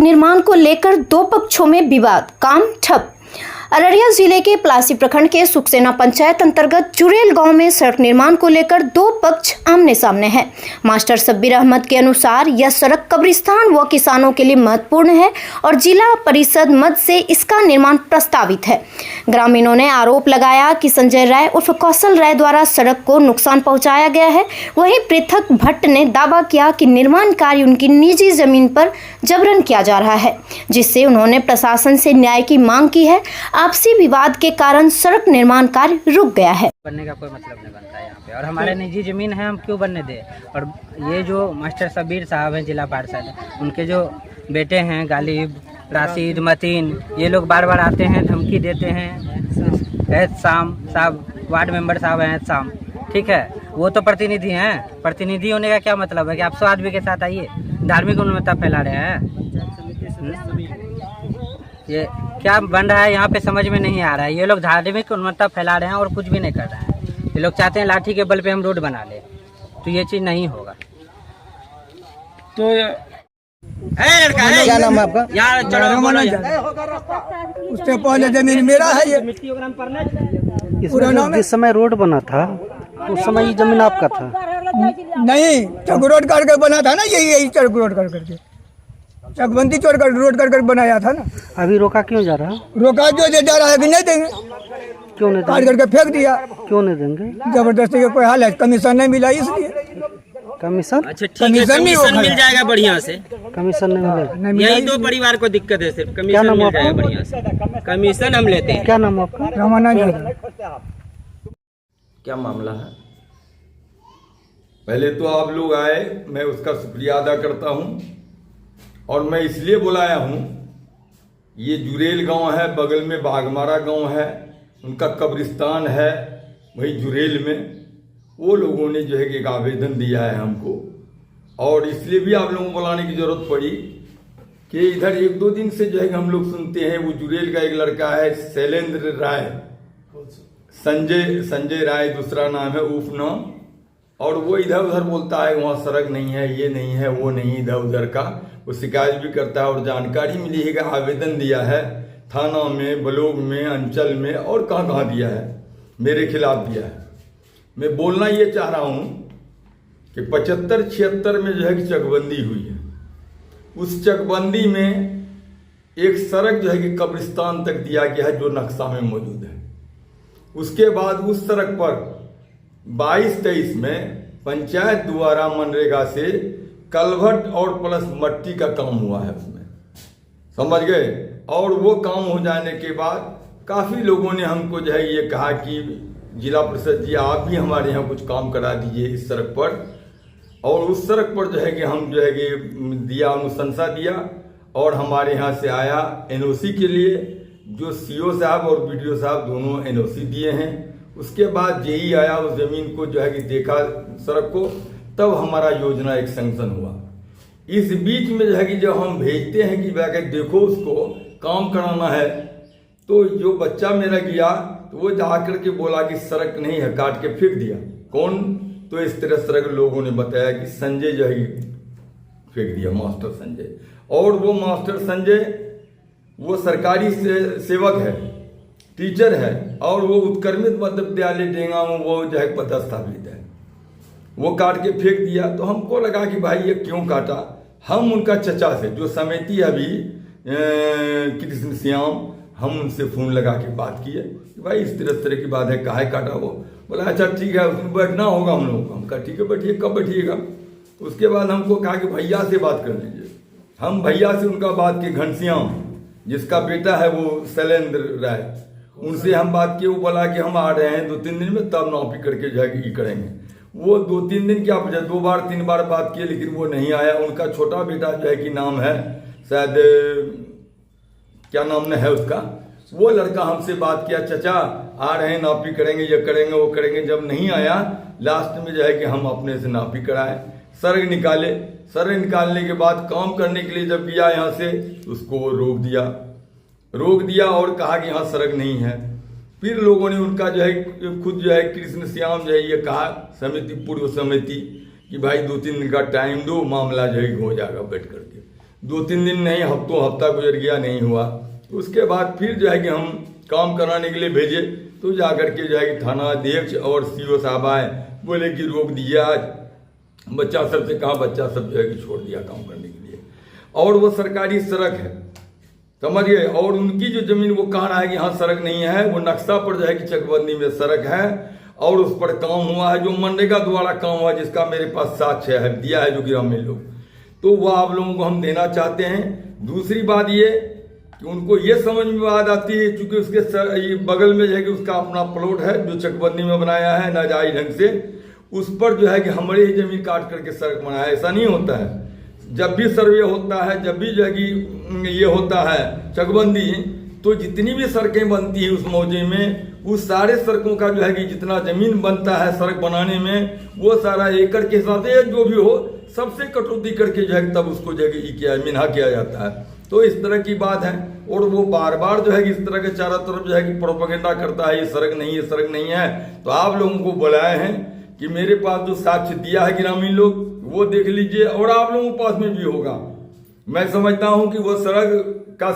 निर्माण को लेकर दो पक्षों में विवाद, काम ठप। अररिया जिले के पलासी प्रखंड के सुखसेना पंचायत अंतर्गत जुरेल गांव में सड़क निर्माण को लेकर दो पक्ष आमने सामने हैं। मास्टर शब्बीर अहमद के अनुसार यह सड़क कब्रिस्तान व किसानों के लिए महत्वपूर्ण है और जिला परिषद मद से इसका निर्माण प्रस्तावित है। ग्रामीणों ने आरोप लगाया कि संजय राय उर्फ कौशल राय द्वारा सड़क को नुकसान पहुंचाया गया है। वहीं पृथक भट्ट ने दावा किया कि निर्माण कार्य उनकी निजी जमीन पर जबरन किया जा रहा है, जिससे उन्होंने प्रशासन से न्याय की मांग की है। आपसी विवाद के कारण सड़क निर्माण कार्य रुक गया है। बनने का कोई मतलब नहीं बनता है यहाँ पे, और हमारे निजी जमीन है, हम क्यों बनने दें। और ये जो मास्टर शब्बीर साहब हैं जिला पार्षद, उनके जो बेटे हैं गालिब, राशिद, मतीन, ये लोग बार बार आते हैं, धमकी देते हैं। एहतशाम साहब, वार्ड मेंबर साहब हैं एहतशाम, ठीक है, वो तो प्रतिनिधि हैं। प्रतिनिधि होने का क्या मतलब है कि आप 100 आदमी के साथ आइए, धार्मिक उन्मत्ता फैला रहे हैं। ये क्या बन रहा है यहाँ पे समझ में नहीं आ रहा है। ये लोग धार्मिक उन्मत्ता फैला रहे हैं और कुछ भी नहीं कर रहे हैं। ये लोग चाहते हैं लाठी के बल पे हम रोड बना ले, तो ये चीज़ नहीं होगा। तो लड़का है, क्या नाम है आपका? यार उससे पहले जमीन मेरा है ये। जिस समय रोड बना था उस समय ये जमीन आपका था? नहीं, चक रोड करके बना था ना, यही चक रोड कर करके, चकबंदी चोर कर रोड कर बनाया था ना। अभी रोका क्यों जा रहा है? रोका जो जा रहा है कि नहीं देंगे, क्यों नहीं काट देंगे? करके फेंक दिया। क्यों नहीं देंगे? जबरदस्ती का कोई हाल है, कमीशन नहीं मिला इसलिए। कमीशन? अच्छा ठीक है, कमीशन मिल जाएगा बढ़िया से। कमीशन नहीं मिलेगा? नहीं मिला। यही तो परिवार को दिक्कत है, सिर्फ क्या कमीशन नाम मिल आपका? जाएगा बढ़िया से। कमीशन हम लेते हैं। क्या नाम है आपका? रामानंद। क्या मामला है? पहले तो आप लोग आए, मैं उसका शुक्रिया अदा करता हूं, और मैं इसलिए बुलाया हूं, ये जुरेल गांव है, बगल में बाघमारा गांव है, उनका कब्रिस्तान है वही जुरेल में। वो लोगों ने जो है कि एक आवेदन दिया है हमको, और इसलिए भी आप लोगों को बुलाने की जरूरत पड़ी कि इधर 1-2 दिन से जो है कि हम लोग सुनते हैं, वो जुरेल का एक लड़का है शैलेंद्र राय, संजय राय दूसरा नाम है, उफ नाम, और वो इधर उधर बोलता है वहाँ सड़क नहीं है, ये नहीं है, वो नहीं, इधर उधर का वो शिकायत भी करता है। और जानकारी मिली है कि आवेदन दिया है थाना में, ब्लॉक में, अंचल में, और कहाँ कहाँ दिया है, मेरे खिलाफ दिया है। मैं बोलना ये चाह रहा हूँ कि 75-76 में जो है कि चकबंदी हुई है। उस चकबंदी में एक सड़क जो है कि कब्रिस्तान तक दिया गया है, जो नक्शा में मौजूद है। उसके बाद उस सड़क पर 22-23 में पंचायत द्वारा मनरेगा से कलभट और प्लस मट्टी का काम हुआ है उसमें, समझ गए। और वो काम हो जाने के बाद काफ़ी लोगों ने हमको जो है ये कहा कि जिला परिषद जी आप भी हमारे यहाँ कुछ काम करा दीजिए इस सड़क पर। और उस सड़क पर जो है कि हम जो है कि दिया, अनुशंसा दिया, और हमारे यहाँ से आया NOC के लिए, जो CO साहब और BDO साहब दोनों NOC दिए हैं। उसके बाद JE आया, उस जमीन को जो है कि देखा सड़क को, तब हमारा योजना एक सैंक्शन हुआ। इस बीच में जो है कि जब हम भेजते हैं कि जाकर देखो उसको काम कराना है, तो जो बच्चा मेरा गया तो वो जाकर के बोला कि सड़क नहीं है, काट के फेंक दिया। कौन? तो इस तरह सड़क लोगों ने बताया कि संजय जो है फेंक दिया, मास्टर संजय। और वो मास्टर संजय वो सरकारी सेवक है, टीचर है, और वो उत्क्रमित मध्य विद्यालय डेंगा में वो जो है पदस्थापित है। वो काट के फेंक दिया। तो हमको लगा कि भाई ये क्यों काटा। हम उनका चचा से, जो समिति अभी कृष्ण श्याम, हम उनसे फ़ोन लगा के बात किए कि भाई इस तरह की बात है, काहे काटा। वो बोला अच्छा ठीक है, उसमें बैठना होगा हम लोगों को। हम कहा ठीक है बैठिए, कब बैठिएगा। उसके बाद हमको कहा कि भैया से बात कर लीजिए। हम भैया से उनका बात किए, घनश्याम जिसका बेटा है वो शैलेंद्र राय, उनसे हम बात किए। वो बोला कि हम आ रहे हैं 2-3 दिन में, तब नौकरी करके जाके करेंगे। वो 2-3 दिन क्या बचा, 2 बार 3 बार बात किए, लेकिन वो नहीं आया। उनका छोटा बेटा जो है कि नाम है शायद, क्या नाम है उसका, वो लड़का हमसे बात किया, चचा आ रहे हैं, नापी करेंगे, ये करेंगे, वो करेंगे। जब नहीं आया, लास्ट में जो है कि हम अपने से नापी कराए, सड़क निकाले। सड़क निकालने के बाद काम करने के लिए जब गया यहाँ से, उसको वो रोक दिया और कहा कि यहाँ सड़क नहीं है। फिर लोगों ने उनका जो है खुद जो है कृष्ण श्याम जो है ये कहा, समिति, पूर्व समिति, कि भाई 2-3 दिन का टाइम दो, मामला जो है हो जाएगा बैठ करके। 2-3 दिन नहीं, हफ्ता गुजर गया, नहीं हुआ। उसके बाद फिर जो है कि हम काम कराने के लिए भेजे, तो जाकर के जो है कि थाना अध्यक्ष और सीओ साहब आए, बोले कि रोक दिया आज। बच्चा सब से कहा, बच्चा सब जो है कि छोड़ दिया काम करने के लिए। और वो सरकारी सड़क है, समझ गए। और उनकी जो जमीन वो कह रहा है कि हाँ सड़क नहीं है, वो नक्शा पर जो है कि चकबंदी में सड़क है और उस पर काम हुआ है, जो मनरेगा द्वारा काम हुआ, जिसका मेरे पास साक्ष्य है, दिया है जो ग्रामीण लोग, तो वो आप लोगों को हम देना चाहते हैं। दूसरी बात ये कि उनको ये समझ में बात आती है, चूंकि उसके ये बगल में जो है कि उसका अपना प्लॉट है जो चकबंदी में बनाया है नाजायज ढंग से, उस पर जो है कि हमारे ही जमीन काट करके सड़क बनाया है। ऐसा नहीं होता है। जब भी सर्वे होता है, जब भी जो है कि ये होता है चकबंदी, तो जितनी भी सड़कें बनती है उस मौजे में, उस सारे सड़कों का जो है कि जितना जमीन बनता है सड़क बनाने में, वो सारा एकड़ के हिसाब से जो भी हो सबसे कटौती करके जो है तब उसको जो है किया मिन्हा किया जाता है। तो इस तरह की बात है। और वो बार बार जो है कि इस तरह के चारों तरफ जो है कि प्रोपेगेंडा करता है, ये सड़क नहीं है, सड़क नहीं है। तो आप लोगों को बुलाए हैं कि मेरे पास जो साक्ष्य दिया है ग्रामीण लोग, वो देख लीजिए, और आप लोगों के पास में भी होगा। मैं समझता हूं कि वो सड़क का